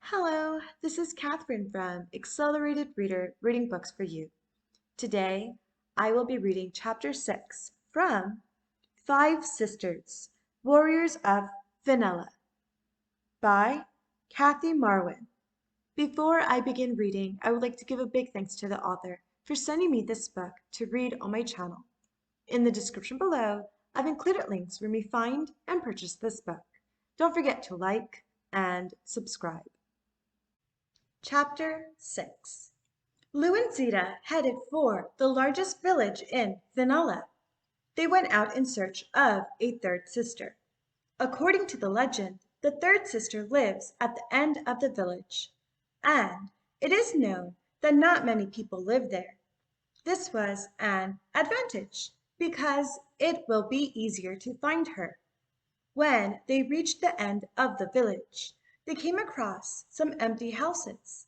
Hello, this is Catherine from Accelerated Reader Reading Books for You. Today, I will be reading Chapter 6 from Five Sisters, Warriors of Finella by Kathy Marwin. Before I begin reading, I would like to give a big thanks to the author for sending me this book to read on my channel. In the description below, I've included links where you may find and purchase this book. Don't forget to like and subscribe. Chapter 6 Lou and Zita headed for the largest village in Finella. They went out in search of a third sister. According to the legend, the third sister lives at the end of the village, and it is known that not many people live there. This was an advantage because it will be easier to find her. When they reached the end of the village, they came across some empty houses.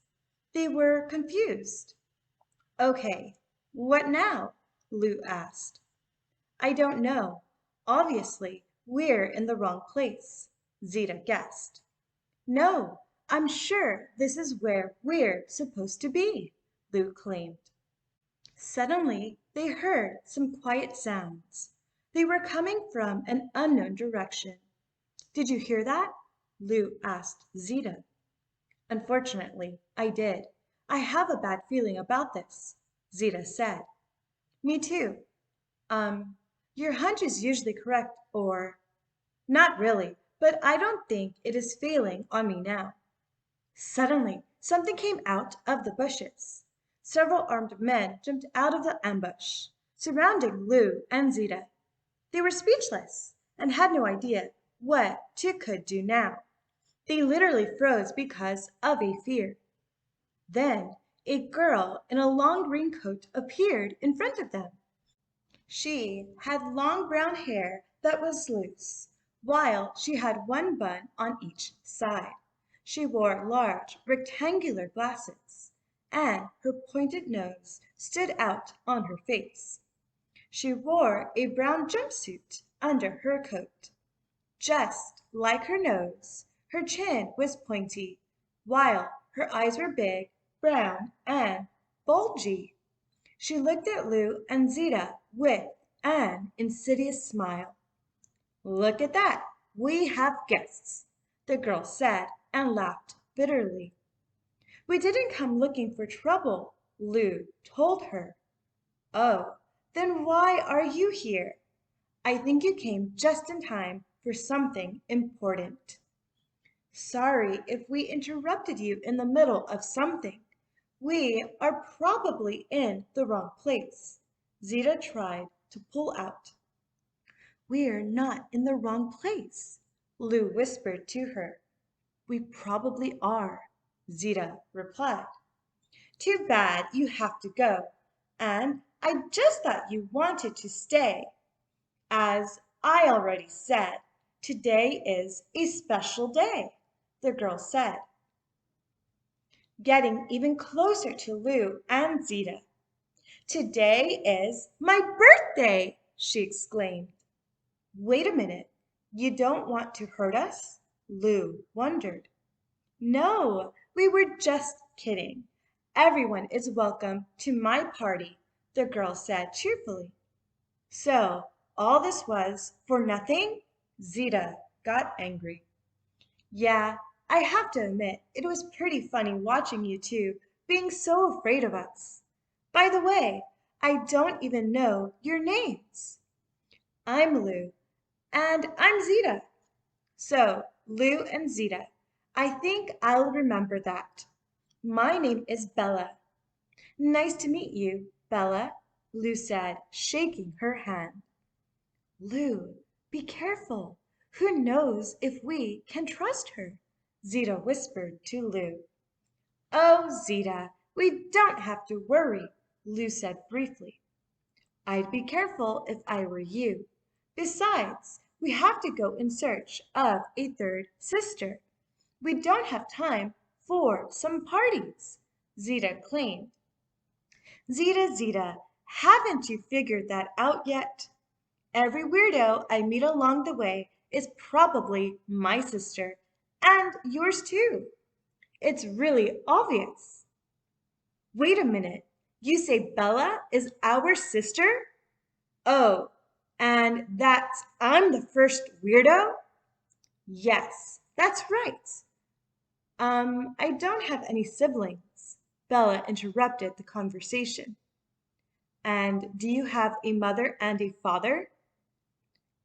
They were confused. "Okay, what now?" Lou asked. "I don't know. Obviously, we're in the wrong place," Zita guessed. "No, I'm sure this is where we're supposed to be," Lou claimed. Suddenly, they heard some quiet sounds. They were coming from an unknown direction. "Did you hear that?" Lou asked Zita. "Unfortunately, I did. I have a bad feeling about this," Zita said. "Me too. Um, your hunch is usually correct, or—" "Not really, but I don't think it is failing on me now." Suddenly, something came out of the bushes. Several armed men jumped out of the ambush, surrounding Lou and Zita. They were speechless and had no idea what could do now. They literally froze because of a fear. Then a girl in a long green coat appeared in front of them. She had long brown hair that was loose, while she had one bun on each side. She wore large rectangular glasses, and her pointed nose stood out on her face. She wore a brown jumpsuit under her coat. Just like her nose, her chin was pointy, while her eyes were big, brown, and bulgy. She looked at Lou and Zita with an insidious smile. "Look at that! We have guests," the girl said and laughed bitterly. "We didn't come looking for trouble," Lou told her. "Oh, then why are you here?" "I think you came just in time for something important." "Sorry if we interrupted you in the middle of something. We are probably in the wrong place." Zita tried to pull out. "We're not in the wrong place," Lou whispered to her. "We probably are," Zita replied. "Too bad you have to go, and I just thought you wanted to stay. As I already said, today is a special day," the girl said, getting even closer to Lou and Zita. "Today is my birthday!" she exclaimed. "Wait a minute, you don't want to hurt us?" Lou wondered. "No, we were just kidding. Everyone is welcome to my party," the girl said cheerfully. "So all this was for nothing?" Zita got angry. "Yeah, I have to admit it was pretty funny watching you two being so afraid of us. By the way, I don't even know your names." "I'm Lou." "And I'm Zita." "So, Lou and Zita. I think I'll remember that. My name is Bella." "Nice to meet you, Bella," Lou said, shaking her hand. "Lou, be careful. Who knows if we can trust her?" Zita whispered to Lou. "Oh, Zita, we don't have to worry," Lou said briefly. "I'd be careful if I were you. Besides, we have to go in search of a third sister. We don't have time for some parties," Zita claimed. "Zita, haven't you figured that out yet? Every weirdo I meet along the way is probably my sister, and yours too. It's really obvious. Wait a minute. You say Bella is our sister? Oh, and that I'm the first weirdo? Yes, that's right. I don't have any siblings. Bella interrupted the conversation. And do you have a mother and a father?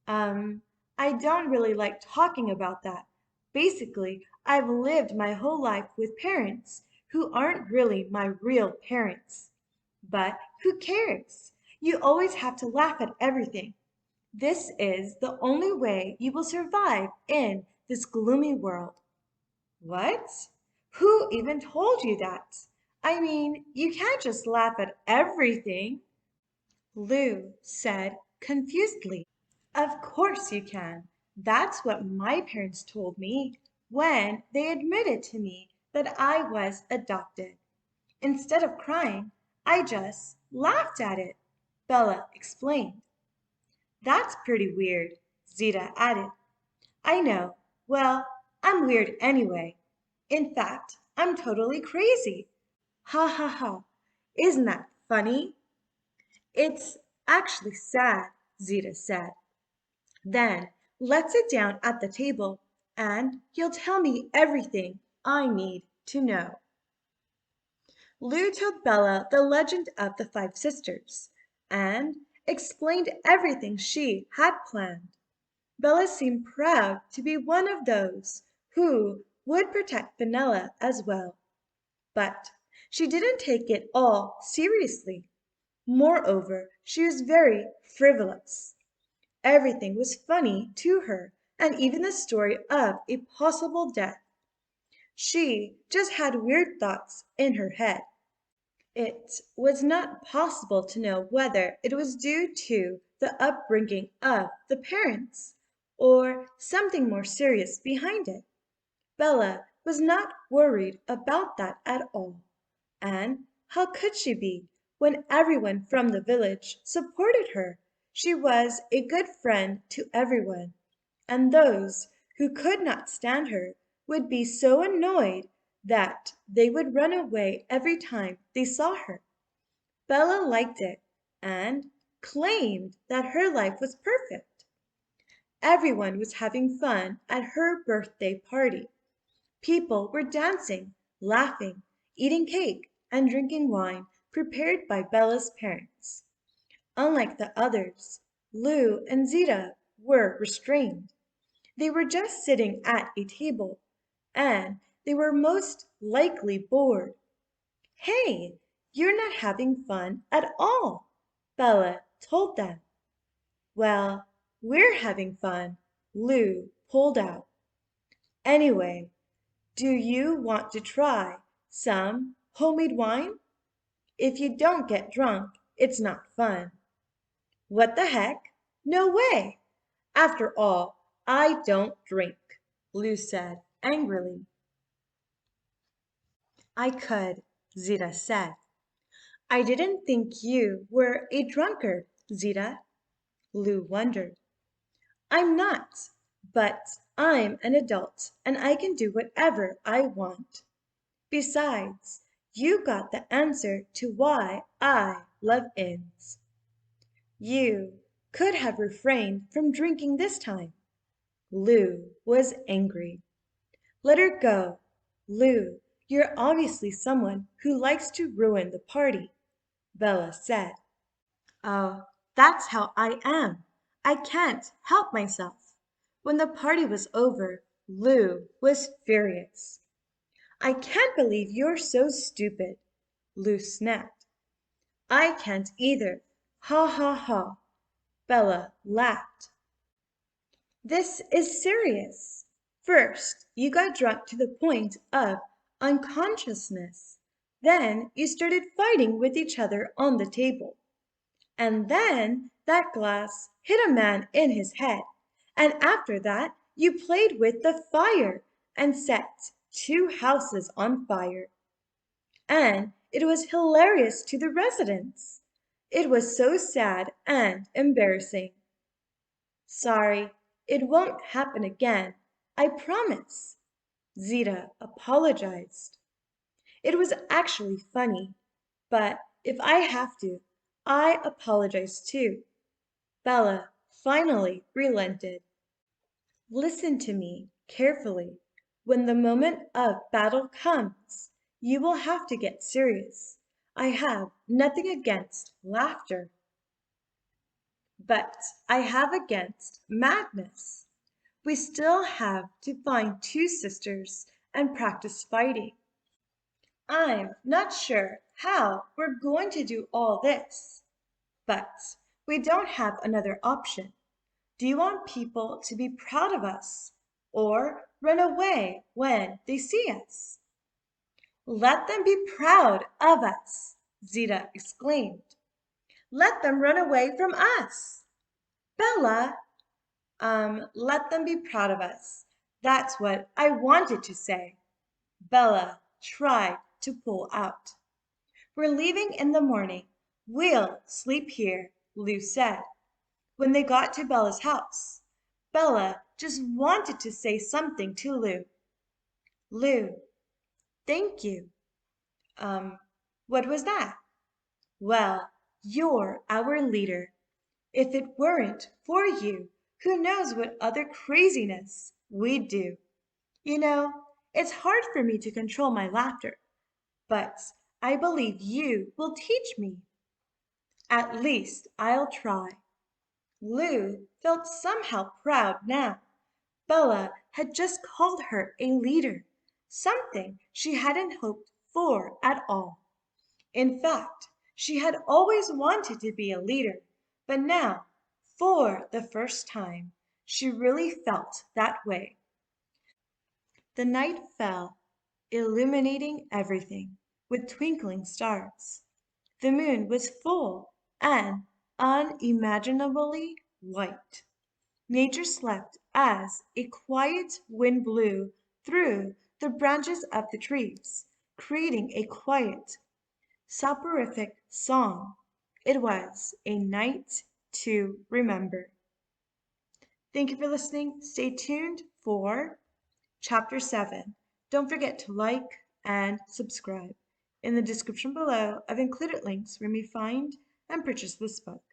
Um, I don't really like talking about that. Basically, I've lived my whole life with parents who aren't really my real parents. But who cares? You always have to laugh at everything. This is the only way you will survive in this gloomy world. What? Who even told you that? I mean, you can't just laugh at everything, Lou said confusedly. Of course you can. That's what my parents told me when they admitted to me that I was adopted. Instead of crying, I just laughed at it, Bella explained. That's pretty weird, Zita added. I know. Well, I'm weird anyway. In fact, I'm totally crazy. Ha ha ha. Isn't that funny? It's actually sad, Zita said. Then let's sit down at the table and you'll tell me everything I need to know. Lou told Bella the legend of the five sisters and explained everything she had planned. Bella seemed proud to be one of those who would protect Finella as well, but she didn't take it all seriously. Moreover, she was very frivolous. Everything was funny to her, and even the story of a possible death. She just had weird thoughts in her head. It was not possible to know whether it was due to the upbringing of the parents or something more serious behind it. Bella was not worried about that at all. And how could she be when everyone from the village supported her? She was a good friend to everyone, and those who could not stand her would be so annoyed that they would run away every time they saw her. Bella liked it and claimed that her life was perfect. Everyone was having fun at her birthday party. People were dancing, laughing, eating cake, and drinking wine prepared by Bella's parents. Unlike the others, Lou and Zita were restrained. They were just sitting at a table, and they were most likely bored. Hey, you're not having fun at all, Bella told them. Well, we're having fun, Lou pulled out. Anyway, do you want to try some homemade wine? If you don't get drunk, it's not fun. What the heck? No way! After all, I don't drink, Lou said angrily. I could, Zita said. I didn't think you were a drunkard, Zita, Lou wondered. I'm not, but I'm an adult and I can do whatever I want. Besides, you got the answer to why I love inns. You could have refrained from drinking this time. Lou was angry. Let her go. Lou, you're obviously someone who likes to ruin the party, Bella said. Oh, that's how I am. I can't help myself. When the party was over, Lou was furious. I can't believe you're so stupid, Lou snapped. I can't either. Ha ha ha. Bella laughed. This is serious. First, you got drunk to the point of unconsciousness. Then you started fighting with each other on the table. And then that glass hit a man in his head. And after that, you played with the fire and set two houses on fire. And it was hilarious to the residents. It was so sad and embarrassing. Sorry, it won't happen again. I promise. Zita apologized. It was actually funny, but if I have to, I apologize too. Bella finally relented. Listen to me carefully. When the moment of battle comes, you will have to get serious. I have nothing against laughter, but I have against madness. We still have to find two sisters and practice fighting. I'm not sure how we're going to do all this, but we don't have another option. Do you want people to be proud of us or run away when they see us? Let them be proud of us, Zita exclaimed. Let them run away from us. Bella, let them be proud of us. That's what I wanted to say. Bella tried to pull out. We're leaving in the morning. We'll sleep here, Lou said. When they got to Bella's house, Bella just wanted to say something to Lou. Lou, thank you. Um, what was that? Well, you're our leader. If it weren't for you, who knows what other craziness we'd do. You know, it's hard for me to control my laughter, but I believe you will teach me. At least I'll try. Lou felt somehow proud now. Bella had just called her a leader, something she hadn't hoped for at all. In fact, she had always wanted to be a leader, but now, for the first time, she really felt that way. The night fell, illuminating everything with twinkling stars. The moon was full and unimaginably white. Nature slept as a quiet wind blew through the branches of the trees, creating a quiet, soporific song. It was a night to remember. Thank you for listening. Stay tuned for Chapter 7. Don't forget to like and subscribe. In the description below, I've included links where you may find and purchase this book.